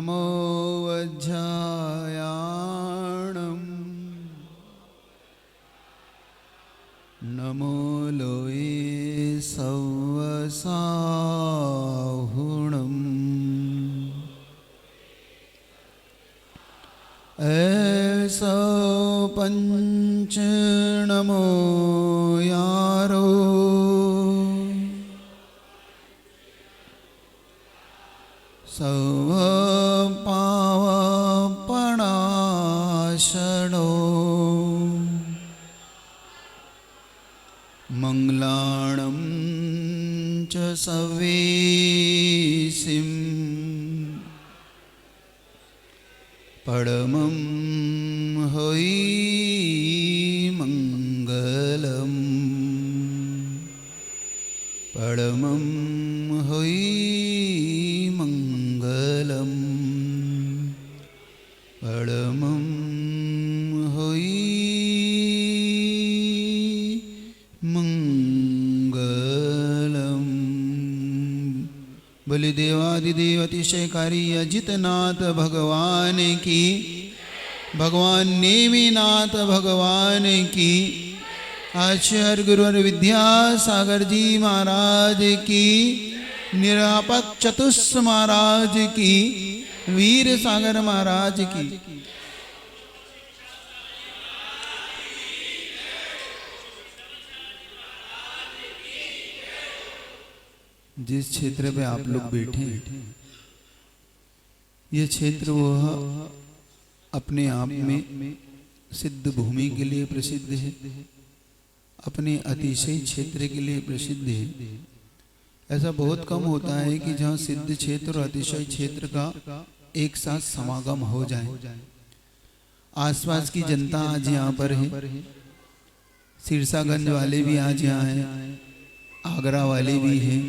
नमो वज्रायाणम् नमो लोये सवसाहुणम् ऐसो पंच नमो यारो सव पावपणाशनो मंगलाणं च सवेसिं परमं होइ मंगलम् परमं होइ मंगलम् परमं होइ मंगलम्। बलिदेवादिदेव अतिशयकारी अजितनाथ भगवान की, भगवान नेमिनाथ भगवान की, आचार्य गुरुवर विद्यासागर जी महाराज की, निरापक चतुष महाराज की, वीर सागर महाराज की। जिस क्षेत्र पे आप लोग बैठे हैं, ये क्षेत्र वह अपने आप में सिद्ध भूमि के लिए प्रसिद्ध है, अपने अतिशय क्षेत्र के लिए प्रसिद्ध है। ऐसा बहुत कम होता है कि जहाँ सिद्ध क्षेत्र और अतिशय क्षेत्र का एक साथ समागम हो जाए। आसपास की जनता आज यहाँ पर है, सिरसागंज वाले भी आज यहाँ हैं, आगरा वाले भी हैं,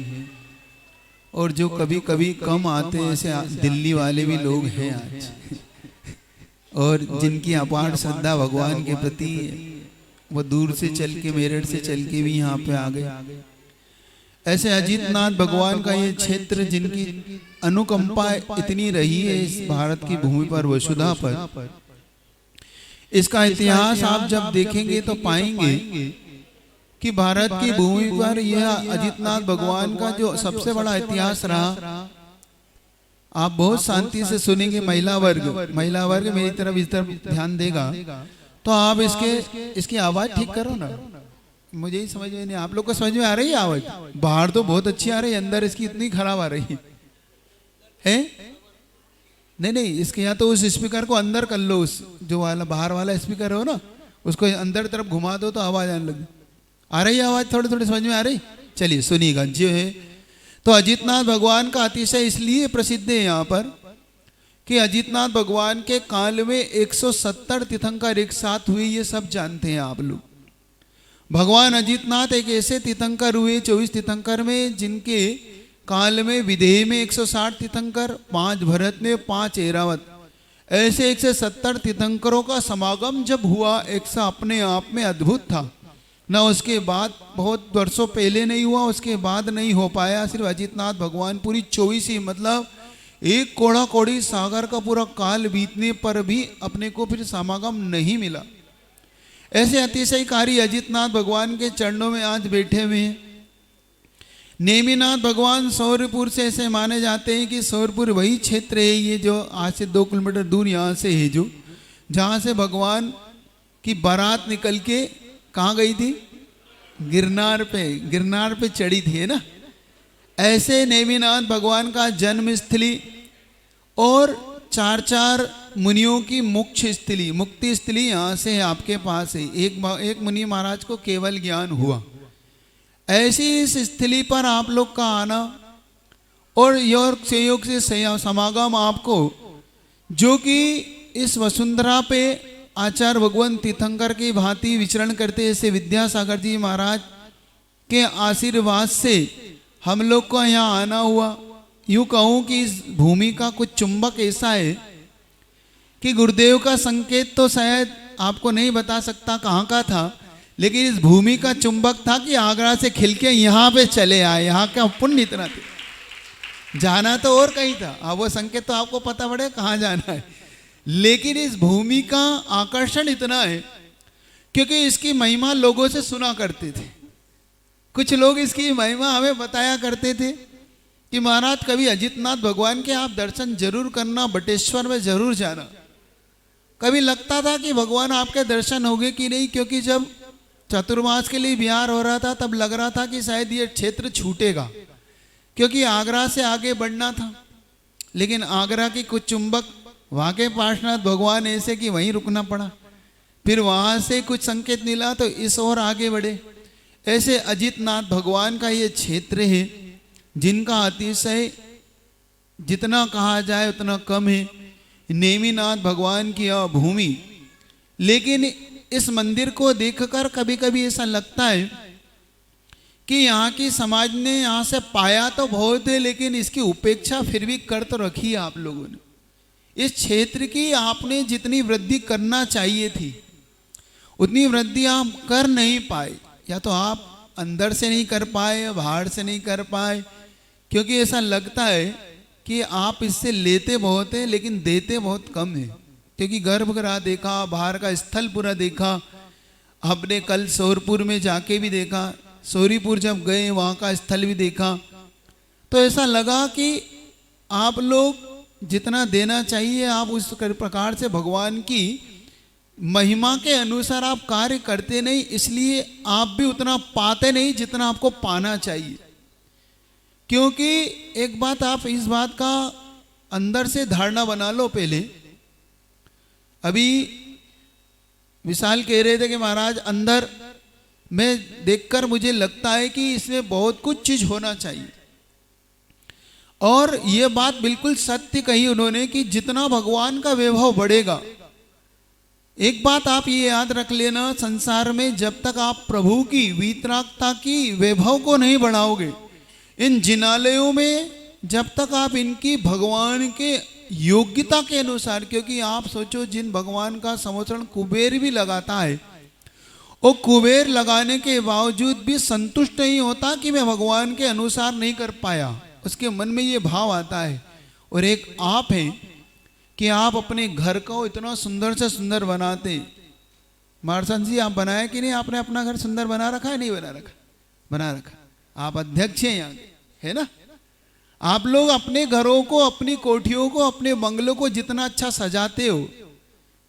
और जो कभी कभी कम आते हैं ऐसे दिल्ली वाले भी लोग हैं आज, और जिनकी अपार श्रद्धा भगवान के प्रति वो दूर से चल के, मेरठ से चल के भी यहाँ पे आ गए। ऐसे अजितनाथ भगवान का ये क्षेत्र, जिनकी अनुकंपा इतनी रही है इस भारत की भूमि पर, वसुधा पर, इसका इतिहास आप जब देखेंगे तो पाएंगे कि भारत की भूमि पर यह अजितनाथ भगवान का जो सबसे बड़ा इतिहास रहा, आप बहुत शांति से सुनेंगे। महिला वर्ग मेरी तरफ इस तरफ ध्यान देगा तो आप इसकी आवाज ठीक करो ना, मुझे ही समझ में नहीं, आप लोग को समझ में आ रही है आवाज? बाहर तो बहुत अच्छी आ रही है, अंदर इसकी इतनी खराब आ रही है। नहीं, इसके यहाँ तो उस स्पीकर को अंदर कर लो, उस जो वाला बाहर वाला स्पीकर हो ना, उसको अंदर तरफ घुमा दो तो आवाज आने लगे। आ रही है आवाज? थोड़ी थोड़ी समझ में आ रही? चलिए सुनिएगा। जो है तो अजितनाथ भगवान का अतिशय इसलिए प्रसिद्ध है यहाँ पर कि अजितनाथ भगवान के काल में 170 तीर्थंकर एक साथ हुए, ये सब जानते हैं आप लोग। भगवान अजितनाथ एक ऐसे तीर्थंकर हुए 24 तीर्थंकर में, जिनके काल में विदेह में 160 तीर्थंकर, 5 भरत में, 5 ऐरावत, ऐसे 170 तीर्थंकरों का समागम जब हुआ, एक सा अपने आप में अद्भुत था ना। उसके बाद बहुत वर्षों पहले नहीं हुआ, उसके बाद नहीं हो पाया। सिर्फ अजितनाथ भगवान पूरी 24 ही, मतलब एक कोड़ा कोड़ी सागर का पूरा काल बीतने पर भी अपने को फिर समागम नहीं मिला। ऐसे अतिशयकारी अजितनाथ भगवान के चरणों में आज बैठे हुए हैं। नेमिनाथ भगवान सौरपुर से ऐसे माने जाते हैं कि सौरपुर वही क्षेत्र है, ये जो आज से 2 किलोमीटर दूर यहाँ से है, जो जहाँ से भगवान की बारात निकल के कहाँ गई थी? गिरनार पे चढ़ी थी, है ना। ऐसे नेमिनाथ भगवान का जन्म स्थली और 4 मुनियों की मुख्य स्थली, मुक्ति स्थली यहाँ से आपके पास है। एक मुनि महाराज को केवल ज्ञान हुआ। ऐसी इस स्थली पर आप लोग का आना और योग से समागम आपको, जो कि इस वसुंधरा पे आचार्य भगवान तीर्थंकर की भांति विचरण करते ऐसे विद्यासागर जी महाराज के आशीर्वाद से हम लोग को यहाँ आना हुआ। यूँ कहूँ कि इस भूमि का कुछ चुंबक ऐसा है कि गुरुदेव का संकेत तो शायद आपको नहीं बता सकता कहाँ का था, लेकिन इस भूमि का चुंबक था कि आगरा से खिल के यहाँ पे चले आए। यहाँ का पुण्य इतना थे। जाना तो और कहीं था, अब वो संकेत तो आपको पता पड़े कहाँ जाना है, लेकिन इस भूमि का आकर्षण इतना है क्योंकि इसकी महिमा लोगों से सुना करते थे। कुछ लोग इसकी महिमा हमें बताया करते थे कि महाराज कभी अजितनाथ भगवान के आप दर्शन जरूर करना, बटेश्वर में जरूर जाना। कभी लगता था कि भगवान आपके दर्शन होंगे कि नहीं, क्योंकि जब चतुर्मास के लिए बिहार हो रहा था तब लग रहा था कि शायद ये क्षेत्र छूटेगा, क्योंकि आगरा से आगे बढ़ना था। लेकिन आगरा की कुछ चुंबक वहाँ के पार्श्वनाथ भगवान ऐसे कि वहीं रुकना पड़ा, फिर वहाँ से कुछ संकेत मिला तो इस ओर आगे बढ़े। ऐसे अजितनाथ भगवान का ये क्षेत्र है जिनका अतिशय जितना कहा जाए उतना कम है। नेमिनाथ भगवान की यह भूमि, लेकिन इस मंदिर को देखकर कभी कभी ऐसा लगता है कि यहाँ की समाज ने यहाँ से पाया तो बहुत है, लेकिन इसकी उपेक्षा फिर भी कर तो रखी है आप लोगों ने। इस क्षेत्र की आपने जितनी वृद्धि करना चाहिए थी उतनी वृद्धि आप कर नहीं पाए, या तो आप अंदर से नहीं कर पाए या बाहर से नहीं कर पाए, क्योंकि ऐसा लगता है कि आप इससे लेते बहुत हैं लेकिन देते बहुत कम है। क्योंकि गर्भगृह देखा, बाहर का स्थल पूरा देखा, हमने कल सोरपुर में जाके भी देखा, सोरीपुर जब गए वहाँ का स्थल भी देखा, तो ऐसा लगा कि आप लोग जितना देना चाहिए आप उस प्रकार से भगवान की महिमा के अनुसार आप कार्य करते नहीं, इसलिए आप भी उतना पाते नहीं जितना आपको पाना चाहिए। क्योंकि एक बात आप इस बात का अंदर से धारणा बना लो। पहले अभी विशाल कह रहे थे कि महाराज अंदर में देखकर मुझे लगता है कि इसमें बहुत कुछ चीज होना चाहिए, और ये बात बिल्कुल सत्य कही उन्होंने कि जितना भगवान का वैभव बढ़ेगा, एक बात आप ये याद रख लेना, संसार में जब तक आप प्रभु की वीतरागता की वैभव को नहीं बढ़ाओगे, इन जिनालयों में जब तक आप इनकी भगवान के योग्यता के अनुसार, क्योंकि आप सोचो जिन भगवान का समर्थन कुबेर भी लगाता है, वो कुबेर लगाने के बावजूद भी संतुष्ट नहीं होता कि मैं भगवान के अनुसार नहीं कर पाया, उसके मन में ये भाव आता है। और एक आप हैं कि आप अपने घर को इतना सुंदर से सुंदर बनाते। मारसन जी आप बनाए कि नहीं, आपने अपना घर सुंदर बना रखा है नहीं बना रखा? बना रखा। आप अध्यक्ष हैं यहाँ के, है ना? आप लोग अपने घरों को, अपनी कोठियों को, अपने बंगलों को जितना अच्छा सजाते हो,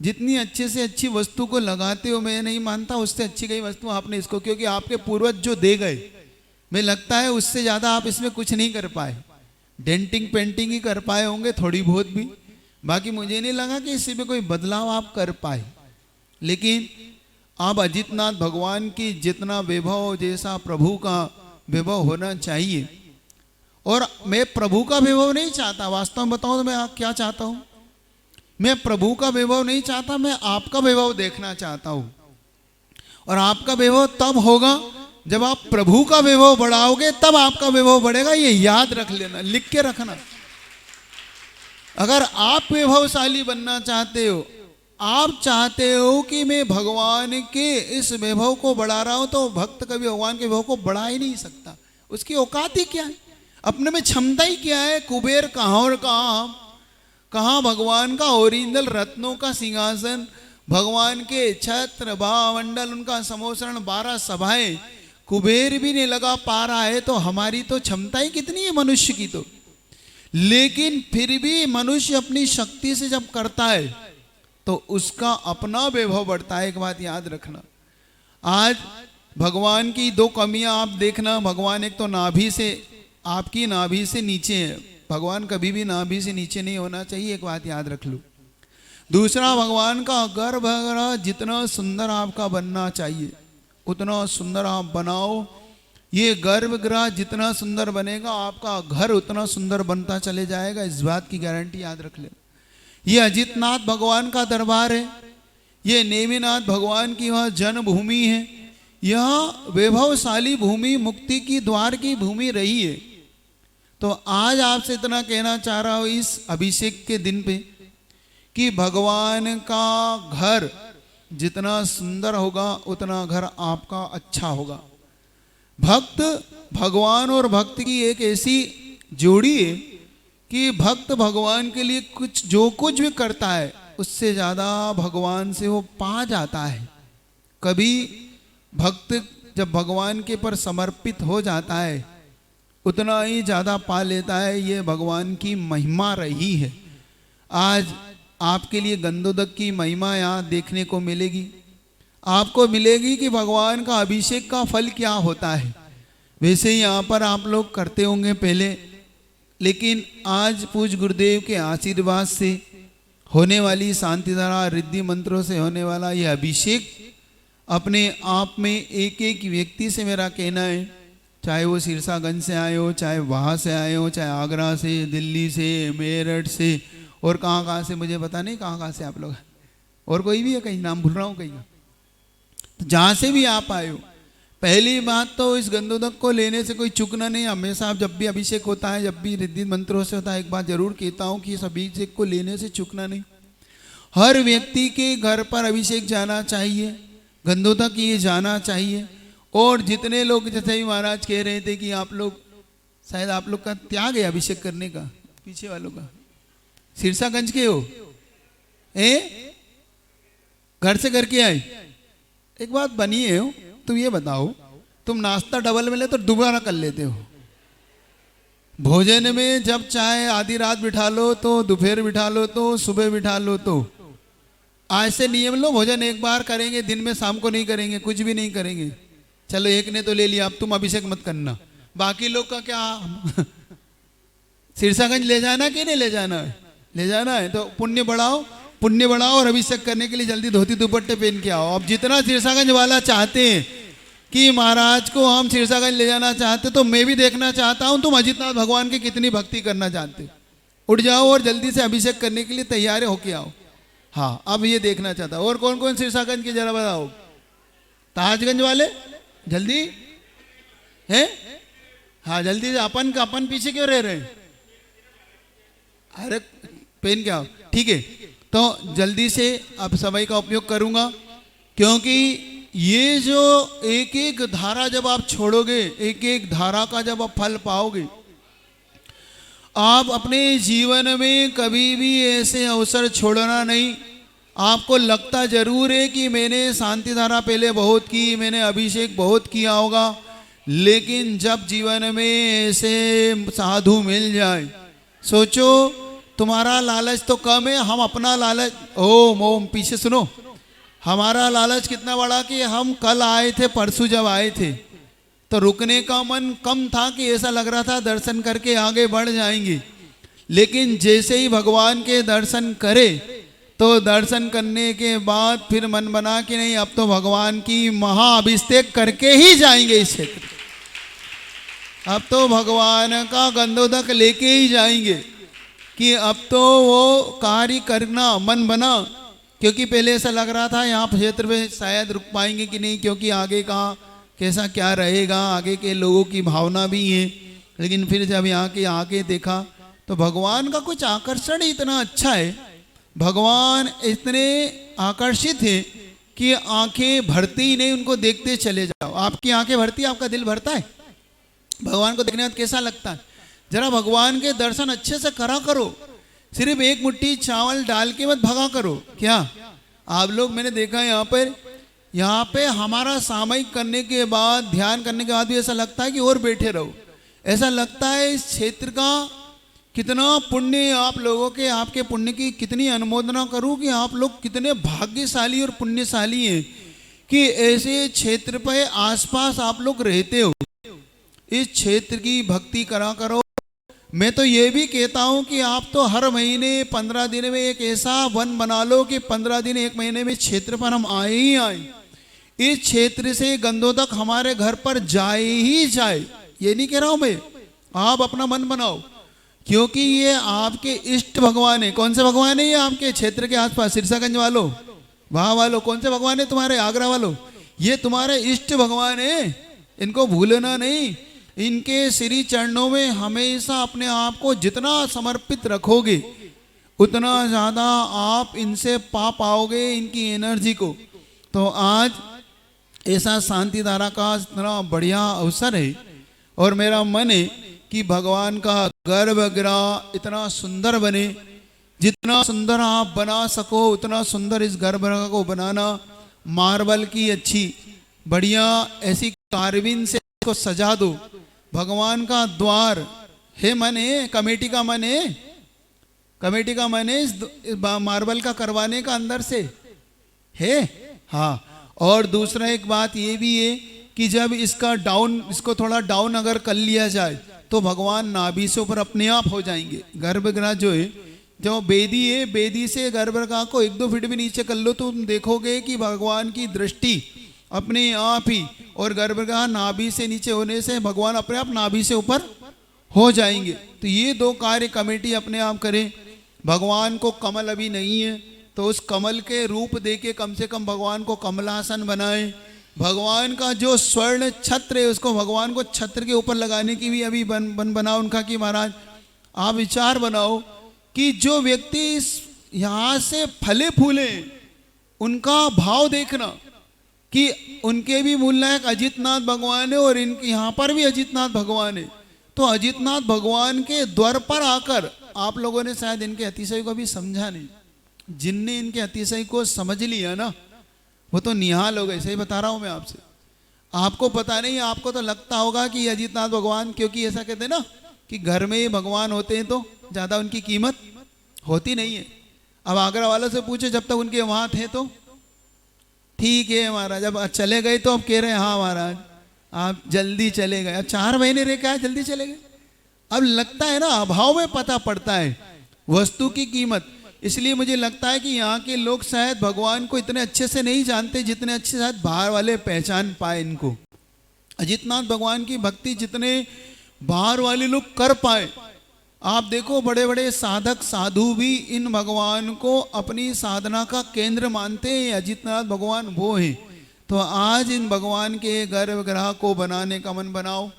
जितनी अच्छे से अच्छी वस्तु को लगाते हो, मैं नहीं मानता उससे अच्छी गई वस्तु आपने इसको, क्योंकि आपके पूर्वज जो दे गए, मैं लगता है उससे ज़्यादा आप इसमें कुछ नहीं कर पाए। डेंटिंग पेंटिंग ही कर पाए होंगे थोड़ी बहुत भी, बाकी मुझे नहीं लगा कि इसी में कोई बदलाव आप कर पाए। लेकिन आप अजितनाथ भगवान की जितना वैभव, जैसा प्रभु का वैभव होना चाहिए, और मैं प्रभु का वैभव नहीं चाहता, वास्तव में बताऊं तो मैं क्या चाहता हूं, मैं प्रभु का वैभव नहीं चाहता, मैं आपका वैभव देखना चाहता हूं। और आपका वैभव तब होगा जब आप प्रभु का वैभव बढ़ाओगे, तब आपका वैभव बढ़ेगा। ये याद रख लेना, लिख के रखना। अगर आप वैभवशाली बनना चाहते हो, आप चाहते हो कि मैं भगवान के इस वैभव को बढ़ा रहा हूं, तो भक्त कभी भगवान के वैभव को बढ़ा ही नहीं सकता। उसकी औकात ही क्या है, अपने में क्षमता ही क्या है। कुबेर कहाँ और कहाँ भगवान का ओरिजिनल रत्नों का सिंहासन, भगवान के छत्र भावमंडल, उनका समोसरण, 12 सभाएं, कुबेर भी नहीं लगा पा रहा है, तो हमारी तो क्षमता ही कितनी है मनुष्य की तो। लेकिन फिर भी मनुष्य अपनी शक्ति से जब करता है तो उसका अपना वैभव बढ़ता है। एक बात याद रखना, आज भगवान की 2 कमियां आप देखना। भगवान एक तो नाभि से, आपकी नाभि से नीचे है, भगवान कभी भी नाभि से नीचे नहीं होना चाहिए, एक बात याद रख लो। दूसरा, भगवान का गर्भगृह जितना सुंदर आपका बनना चाहिए उतना सुंदर आप बनाओ। ये गर्भगृह जितना सुंदर बनेगा, आपका घर उतना सुंदर बनता चले जाएगा, इस बात की गारंटी याद रख ले। ये अजितनाथ भगवान का दरबार है, ये नेमिनाथ भगवान की वह जन्मभूमि है, यह वैभवशाली भूमि, मुक्ति की द्वार की भूमि रही है। तो आज आपसे इतना कहना चाह रहा हूं इस अभिषेक के दिन पे कि भगवान का घर जितना सुंदर होगा उतना घर आपका अच्छा होगा। भक्त, भगवान और भक्त की एक ऐसी जोड़ी है कि भक्त भगवान के लिए कुछ जो कुछ भी करता है उससे ज़्यादा भगवान से वो पा जाता है। कभी भक्त जब भगवान के पर समर्पित हो जाता है उतना ही ज़्यादा पा लेता है। ये भगवान की महिमा रही है। आज आपके लिए गंधोदक की महिमा यहाँ देखने को मिलेगी। आपको मिलेगी कि भगवान का अभिषेक का फल क्या होता है। वैसे ही यहाँ पर आप लोग करते होंगे पहले, लेकिन आज पूज्य गुरुदेव के आशीर्वाद से होने वाली शांतिधारा रिद्धि मंत्रों से होने वाला यह अभिषेक अपने आप में एक एक व्यक्ति से मेरा कहना है, चाहे वो सिरसागंज से आए हो, चाहे वहाँ से आए हो, चाहे आगरा से, दिल्ली से, मेरठ से और कहाँ से, मुझे पता नहीं कहाँ से आप लोग, और कोई भी है, कहीं नाम भूल रहा हूँ कहीं, तो जहाँ से भी आप आए हो, पहली बात तो इस गंधोदक को लेने से कोई चूकना नहीं। हमेशा जब भी अभिषेक होता है, जब भी रिद्धि मंत्रों से होता है, एक बात जरूर कहता हूँ कि इस अभिषेक को लेने से चूकना नहीं। हर व्यक्ति के घर पर अभिषेक जाना चाहिए, गंधोदक ये जाना चाहिए। और जितने लोग, जैसे ही महाराज कह रहे थे कि आप लोग शायद आप लोग का त्याग है अभिषेक करने का, पीछे वालों का, सिरसागंज के हो, घर से करके आए। एक बात बनी है, तुम ये बताओ, तुम नाश्ता डबल में ले तो दोबारा कर लेते हो, भोजन में जब चाहे आधी रात बिठा लो तो दोपहर बिठा लो तो सुबह बिठा लो, तो आज से नियम लो, भोजन एक बार करेंगे दिन में, शाम को नहीं करेंगे, कुछ भी नहीं करेंगे। चलो एक ने तो ले लिया, अब तुम अभिषेक मत करना, बाकी लोग का क्या सिरसागंज ले जाना कि नहीं ले जाना है? ले जाना है तो पुण्य बढ़ाओ और अभिषेक करने के लिए जल्दी धोती दुपट्टे पहन के आओ। अब जितना सिरसागंज वाला चाहते हैं कि महाराज को हम सिरसागंज ले जाना चाहते, तो मैं भी देखना चाहता हूं तुम अजितनाथ भगवान की कितनी भक्ति करना चाहते। उठ जाओ और जल्दी से अभिषेक करने के लिए तैयार होके आओ। हाँ, अब ये देखना चाहता। और कौन कौन सिरसागंज के जरा बताओ, ताजगंज वाले जल्दी है? हाँ जल्दी से, अपन पीछे क्यों रह रहे हैं? अरे पेन क्या, ठीक है, तो जल्दी से अब समय का उपयोग करूंगा, क्योंकि ये जो एक एक धारा जब आप छोड़ोगे, एक एक धारा का जब आप फल पाओगे, आप अपने जीवन में कभी भी ऐसे अवसर छोड़ना नहीं। आपको लगता जरूर है कि मैंने शांति धारा पहले बहुत की, मैंने अभिषेक बहुत किया होगा, लेकिन जब जीवन में ऐसे साधु मिल जाए, सोचो तुम्हारा लालच तो कम है, हम अपना लालच, ओम पीछे सुनो, हमारा लालच कितना बड़ा कि हम कल आए थे, परसों जब आए थे तो रुकने का मन कम था, कि ऐसा लग रहा था दर्शन करके आगे बढ़ जाएंगे। लेकिन जैसे ही भगवान के दर्शन करे तो दर्शन करने के बाद फिर मन बना कि नहीं, अब तो भगवान की महाअभिषेक करके ही जाएंगे इस क्षेत्र, अब तो भगवान का गंधोदक लेके ही जाएंगे, कि अब तो वो कार्य करना मन बना। क्योंकि पहले ऐसा लग रहा था यहाँ क्षेत्र में शायद रुक पाएंगे कि नहीं, क्योंकि आगे का कैसा क्या रहेगा, आगे के लोगों की भावना भी है। लेकिन फिर जब यहाँ के आके देखा तो भगवान का कुछ आकर्षण ही इतना अच्छा है, भगवान इतने आकर्षित है कि आंखें भरती ही नहीं, उनको देखते चले जाओ। आपकी आंखें भरती, आपका दिल भरता है भगवान को देखने में, कैसा लगता है? जरा भगवान के दर्शन अच्छे से करा करो, सिर्फ एक मुट्ठी चावल डाल के मत भगा करो। क्या आप लोग, मैंने देखा है यहाँ पे हमारा सामयिक करने के बाद, ध्यान करने के बाद भी ऐसा लगता है कि और बैठे रहो, ऐसा लगता है इस क्षेत्र का कितना पुण्य आप लोगों के, आपके पुण्य की कितनी अनुमोदना करूं कि आप लोग कितने भाग्यशाली और पुण्यशाली हैं कि ऐसे क्षेत्र पे आसपास आप लोग रहते हो। इस क्षेत्र की भक्ति करा करो। मैं तो ये भी कहता हूं कि आप तो हर महीने 15 दिन में एक ऐसा वन बना लो कि 15 दिन 1 महीने में क्षेत्र पर हम आए ही आए, इस क्षेत्र से गंधोदक हमारे घर पर जाए ही जाए। ये नहीं कह रहा हूं मैं, आप अपना मन बनाओ, क्योंकि ये आपके इष्ट भगवान है। कौन से भगवान है ये आपके क्षेत्र के आसपास? सिरसागंज वालों, वहां वालों, कौन से भगवान है तुम्हारे? आगरा वालों, ये तुम्हारे इष्ट भगवान है, इनको भूलना नहीं। इनके श्री चरणों में हमेशा अपने आप को जितना समर्पित रखोगे, उतना ज्यादा आप इनसे पा पाओगे, इनकी एनर्जी को। तो आज ऐसा शांति धारा का इतना बढ़िया अवसर है, और मेरा मन है कि भगवान का गर्भगृह इतना सुंदर बने, जितना सुंदर आप बना सको उतना सुंदर इस गर्भगृह को बनाना। मार्बल की अच्छी बढ़िया ऐसी कार्विंग से इसको सजा दो। भगवान का द्वार है मन है, कमेटी का मन है, कमेटी का मन है इस मार्बल का करवाने का अंदर से है। हाँ, और दूसरा एक बात ये भी है कि जब इसको थोड़ा डाउन अगर कर लिया जाए तो भगवान नाभि से ऊपर अपने आप हो जाएंगे। गर्भगृह जो है, जो बेदी है, बेदी से गर्भगृह को 1-2 फीट भी नीचे कर लो तो तुम देखोगे कि भगवान की दृष्टि अपने आप ही, और गर्भगृह नाभि से नीचे होने से भगवान अपने आप नाभि से ऊपर हो जाएंगे। तो ये 2 कार्य कमेटी अपने आप करे। भगवान को कमल अभी नहीं है तो उस कमल के रूप देके कम से कम भगवान को कमलासन बनाए। भगवान का जो स्वर्ण छत्र है उसको भगवान को छत्र के ऊपर लगाने की भी अभी बनाओ उनका कि महाराज आप विचार बनाओ कि जो व्यक्ति यहाँ से फले फूले उनका भाव देखना कि उनके भी मूल नायक अजितनाथ भगवान है और इनके यहाँ पर भी अजितनाथ भगवान है। तो अजितनाथ भगवान के द्वार पर आकर आप लोगों ने शायद इनके अतिशय को भी समझा नहीं। जिनने इनके अतिशय को समझ लिया ना वो तो निहाल हो गए। सही बता रहा हूं मैं आपसे। आपको पता नहीं, आपको तो लगता होगा कि अजितनाथ भगवान, क्योंकि ऐसा कहते हैं ना कि घर में ही भगवान होते हैं तो ज्यादा उनकी कीमत होती नहीं है। अब आगरा वालों से पूछे जब तक उनके वहां थे तो ठीक है महाराज, अब चले गए तो अब कह रहे हैं हाँ महाराज आप जल्दी चले गए, अब 4 महीने रह के आए जल्दी चले गए। अब लगता है ना अभाव में पता पड़ता है वस्तु की कीमत। इसलिए मुझे लगता है कि यहाँ के लोग शायद भगवान को इतने अच्छे से नहीं जानते जितने अच्छे शायद बाहर वाले पहचान पाए इनको। अजितनाथ भगवान की भक्ति जितने बाहर वाले लोग कर पाए, आप देखो बड़े बड़े साधक साधु भी इन भगवान को अपनी साधना का केंद्र मानते हैं। अजितनाथ भगवान वो है। तो आज इन भगवान के गर्भगृह को बनाने का मन बनाओ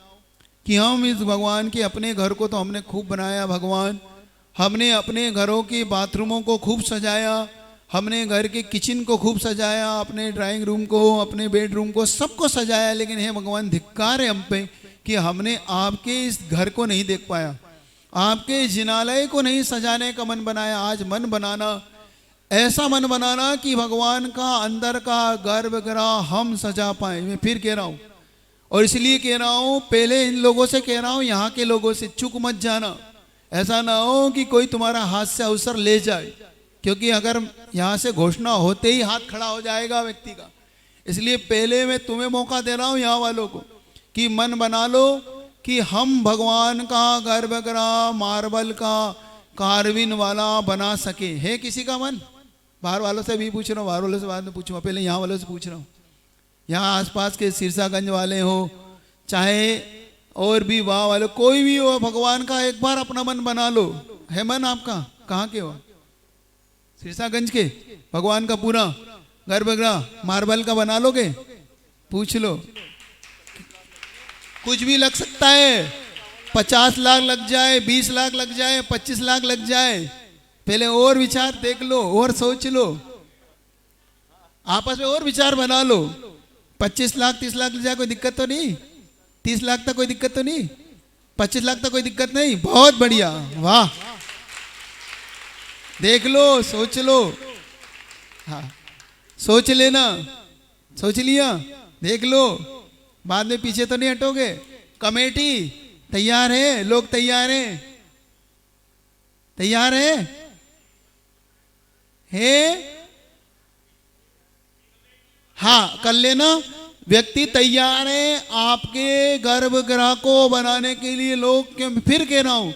कि हम इस भगवान के, अपने घर को तो हमने खूब बनाया भगवान, हमने अपने घरों के बाथरूमों को खूब सजाया, हमने घर के किचन को खूब सजाया, अपने ड्राइंग रूम को, अपने बेडरूम को, सबको सजाया, लेकिन हे भगवान धिक्कार है हम पे कि हमने आपके इस घर को नहीं देख पाया, आपके जिनालय को नहीं सजाने का मन बनाया। आज मन बनाना, ऐसा मन बनाना कि भगवान का अंदर का गर्भगृह हम सजा पाए। मैं फिर कह रहा हूँ, और इसलिए कह रहा हूँ, पहले इन लोगों से कह रहा हूँ, यहाँ के लोगों से चूक मत जाना। ऐसा ना हो कि कोई तुम्हारा हाथ से अवसर ले जाए, क्योंकि अगर यहाँ से घोषणा होते ही हाथ खड़ा हो जाएगा व्यक्ति का। इसलिए पहले मैं तुम्हें मौका दे रहा हूँ यहाँ वालों को कि मन बना लो कि हम भगवान का गर्भगृह मार्बल का कार्विन वाला बना सके। है किसी का मन? बाहर वालों से भी पूछ रहा हूँ, बाहर वालों से बाद में पूछूंगा, पहले यहाँ वालों से पूछ रहा हूँ। यहाँ आसपास के सिरसागंज वाले हो चाहे और भी वहाँ वाले, कोई भी हो, भगवान का एक बार अपना मन बना लो। है मन आपका? कहाँ के हो? सिरसागंज के? भगवान का पूरा गर्भगृह मार्बल का बना लोगे? पूछ लो। कुछ भी लग सकता है, 50 लाख लग जाए, 20 लाख लग जाए, 25 लाख लग जाए। पहले और विचार देख लो और सोच लो, आपस में और विचार बना लो। 25 लाख 30 लाख लग जाए, कोई दिक्कत तो नहीं? 30 लाख तक कोई दिक्कत तो नहीं? 25 लाख तक कोई दिक्कत नहीं? बहुत बढ़िया, वाह। देख लो, सोच लो। हाँ, सोच लेना, सोच लिया, देख लो, बाद में पीछे तो नहीं हटोगे। कमेटी तैयार है? लोग तैयार हैं? तैयार है? हाँ, कर लेना। व्यक्ति तैयार है आपके गर्भगृह को बनाने के लिए। लोग फिर कह रहा हूं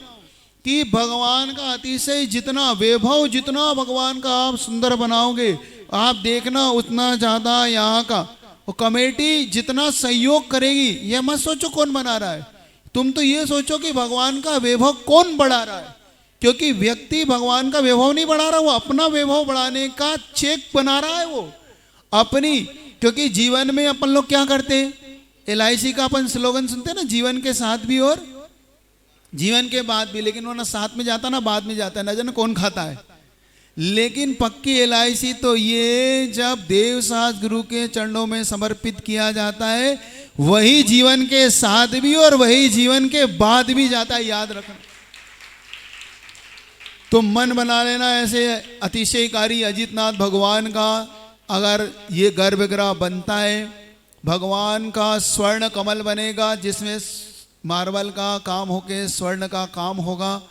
कि भगवान का अतिशय जितना वैभव, जितना भगवान का आप सुंदर बनाओगे, आप देखना उतना ज्यादा यहाँ का वो कमेटी जितना सहयोग करेगी। ये मत सोचो कौन बना रहा है, तुम तो ये सोचो कि भगवान का वैभव कौन बढ़ा रहा है। क्योंकि व्यक्ति भगवान का वैभव नहीं बढ़ा रहा, वो अपना वैभव बढ़ाने का चेक बना रहा है वो अपनी। क्योंकि जीवन में अपन लोग क्या करते हैं, LIC का अपन स्लोगन सुनते हैं ना, जीवन के साथ भी और जीवन के बाद भी। लेकिन वो ना साथ में जाता ना बाद में जाता है, ना जाने कौन खाता है। लेकिन पक्की LIC तो ये जब देवसास गुरु के चरणों में समर्पित किया जाता है, वही जीवन के साथ भी और वही जीवन के बाद भी जाता है, याद रखना। तो मन बना लेना ऐसे अतिशयकारी अजितनाथ भगवान का अगर ये गर्भगृह बनता है, भगवान का स्वर्ण कमल बनेगा जिसमें मार्बल का काम होके स्वर्ण का काम होगा।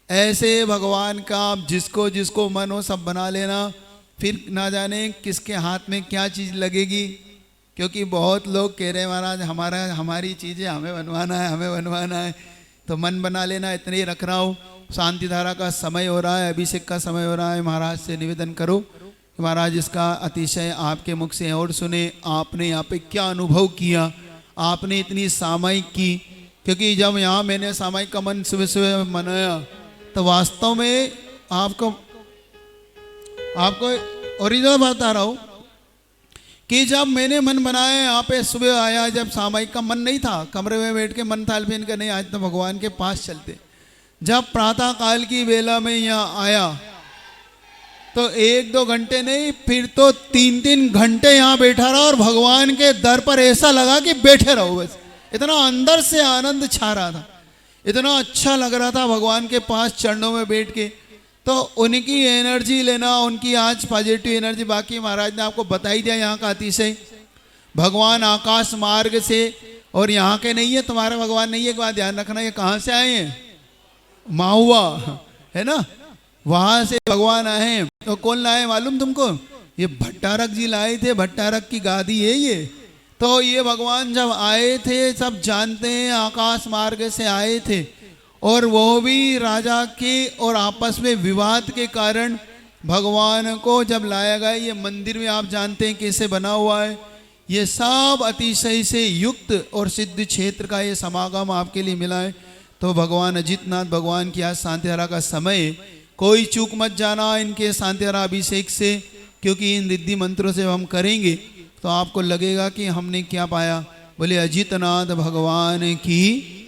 ऐसे भगवान का जिसको जिसको मन हो सब बना लेना। फिर ना जाने किसके हाथ में क्या चीज़ लगेगी, क्योंकि बहुत लोग कह रहे हैं महाराज हमारी चीज़ें हमें बनवाना है, हमें बनवाना है। तो मन बना लेना, इतने ही रख रहा हूँ। शांति धारा का समय हो रहा है, अभिषेक का समय हो रहा है। महाराज से निवेदन करो कि महाराज इसका अतिशय आपके मुख से और सुने, आपने यहाँ पे क्या अनुभव किया, आपने इतनी सामायिक की। क्योंकि जब यहाँ मैंने सामायिक का मन सुबह सुबह मनाया तो वास्तव में आपको ओरिजिनल बता रहा हूँ कि जब मैंने मन बनाया यहाँ पे सुबह आया, जब सामायिक का मन नहीं था, कमरे में बैठ के मन था अल्फिन का नहीं, आज तो भगवान के पास चलते। जब प्रातः काल की वेला में यहाँ आया तो 1-2 घंटे नहीं, फिर तो 3-3 घंटे यहाँ बैठा रहा और भगवान के दर पर ऐसा लगा कि बैठे रहो बस। इतना अंदर से आनंद छा रहा था, इतना अच्छा लग रहा था भगवान के पास चरणों में बैठ के। तो उनकी एनर्जी लेना, उनकी आज पॉजिटिव एनर्जी। बाकी महाराज ने आपको बता ही दिया यहाँ का अतिशय। भगवान आकाश मार्ग से, और यहाँ के नहीं है, तुम्हारे भगवान नहीं है, एक बात ध्यान रखना। ये कहाँ से आए हैं? माहुआ है ना, वहां से भगवान आए हैं। तो कौन लाए मालूम तुमको? ये भट्टारक जी लाए थे, भट्टारक की गादी है ये। तो ये भगवान जब आए थे, सब जानते हैं, आकाश मार्ग से आए थे, और वो भी राजा के और आपस में विवाद के कारण भगवान को जब लाया गया। ये मंदिर में आप जानते हैं कैसे बना हुआ है। ये सब अतिशय से युक्त और सिद्ध क्षेत्र का ये समागम आपके लिए मिला है। तो भगवान अजितनाथ भगवान की आज शांतिधारा का समय, कोई चूक मत जाना इनके शांतिधारा अभिषेक से, क्योंकि इन रिद्धि मंत्रों से हम करेंगे तो आपको लगेगा कि हमने क्या पाया। बोले अजितनाथ भगवान की